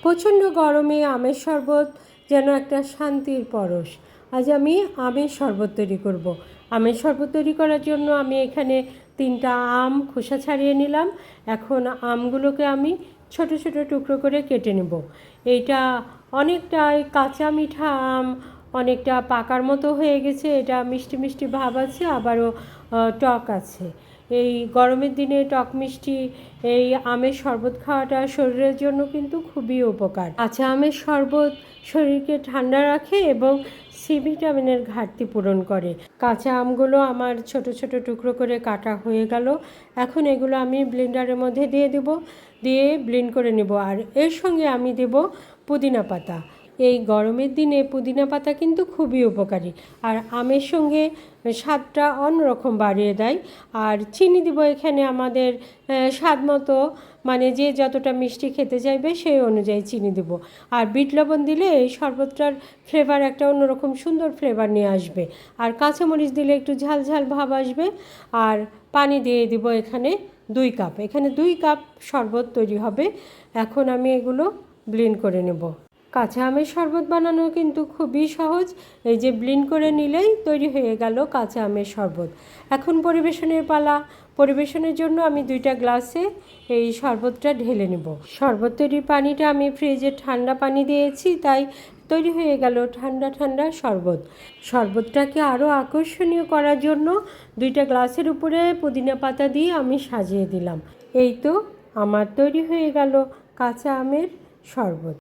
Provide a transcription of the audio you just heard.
প্রচণ্ড গরমে আমের শরবত যেন একটা শান্তির পরশ। আজ আমি আমের শরবত তৈরি করব। আমের শরবত তৈরি করার জন্য আমি এখানে 3টা আম খোসা ছাড়িয়ে নিলাম। এখন আমগুলোকে আমি ছোট ছোট টুকরো করে কেটে নেব। এইটা অনেকটাই কাঁচা মিঠা আম, অনেকটা পাকার মতো হয়ে গেছে। এটা মিষ্টি মিষ্টি ভাব আছে, আবারও টক আছে। এই গরমের দিনে টক মিষ্টি এই আমের শরবত খাওয়াটা শরীরের জন্য কিন্তু খুবই উপকার। কাঁচা আমের শরবত শরীরকে ঠান্ডা রাখে এবং সি ভিটামিনের ঘাটতি পূরণ করে। কাঁচা আমগুলো আমার ছোট ছোট টুকরো করে কাটা হয়ে গেল। এখন এগুলো আমি ব্লেন্ডারের মধ্যে দিয়ে ব্লেন্ড করে নেব। আর এর সঙ্গে আমি দেব পুদিনা পাতা। এই গরমের দিনে পুদিনা পাতা কিন্তু খুবই উপকারী, আর আমের সঙ্গে স্বাদটা অন্যরকম বাড়িয়ে দেয়। আর চিনি দিব এখানে আমাদের স্বাদ মতো, মানে যে যতটা মিষ্টি খেতে চাইবে সেই অনুযায়ী চিনি দেব। আর বিট লবণ দিলে এই শরবতটার ফ্লেভার একটা অন্যরকম সুন্দর ফ্লেভার নিয়ে আসবে। আর কাঁচামরিচ দিলে একটু ঝাল ঝাল ভাব আসবে। আর পানি দিয়ে দিব এখানে 2 কাপ। এখানে 2 কাপ শরবত তৈরি হবে। এখন আমি এগুলো ব্লেন্ড করে নেব। কাঁচা আমের শরবত বানানো কিন্তু খুবই সহজ। এই যে ব্লেন্ড করে নিলেই তৈরি হয়ে গেল কাঁচা আমের শরবত। এখন পরিবেশনের পালা। পরিবেশনের জন্য আমি 2টা গ্লাসে এই শরবতটা ঢেলে নেব। শরবত তৈরির পানিটা আমি ফ্রিজে ঠান্ডা পানি দিয়েছি, তাই তৈরি হয়ে গেল ঠান্ডা ঠান্ডা শরবত। শরবতটাকে আরও আকর্ষণীয় করার জন্য 2টা গ্লাসের উপরে পুদিনা পাতা দিয়ে আমি সাজিয়ে দিলাম। এই তো আমার তৈরি হয়ে গেল কাঁচা আমের শরবত।